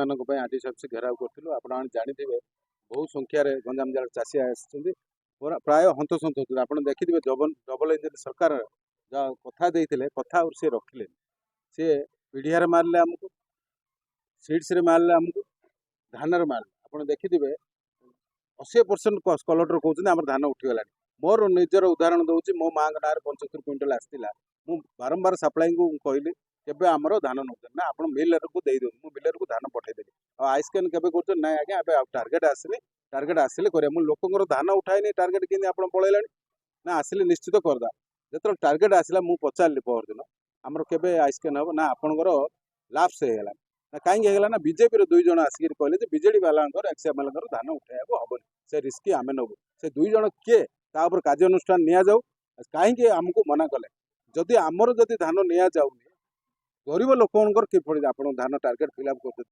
RT office घेराव करूँ आप जानते बहु संख्यार गंजाम जिला चाषी आसुँच प्राय हंतसंत होते आप देखिए डबल इंजन सरकार जहाँ कथा देते कथा और सी रखिले सी पीढ़िया मारे आमको सीड्स मारे आमको धान मारे आप देखिए 80% कलेक्टर कहते आम धान उठीगला मोर निजर उदाहरण दूसरी मो माँ ना 75 क्विंटल आसाला मुझ बारंबार सप्लाई को कहली केबे आमर धान नौ ना आप मिलर को दे दिखाँ मुझे मिलर को धान पठेदेवी आइसक्यान के ना आज्ञा टार्गेट आसनी टार्गेट आसिले कर लोकर धान उठाई टार्गेट के पलैला ना आसिले निश्चित करदा जो टार्गेट आसला मुझे पचारि परदिन आमर के आइसक्यान हम ना आपणकर लाप्स होगा ना कहीं ना बीजेपी दुई जन आसिक कहले बीजेडी वाला एक्सएमएल धान उठाइबा हेनी से रिस्क आम नबू से दुई जन किए तापर कार्यानुष्ठान नि जाऊ कहीं आमको मना कले जदि आमर जदि धान नि जाऊनी गरीब लोक किपरि आप धान टार्गेट फिलअप कर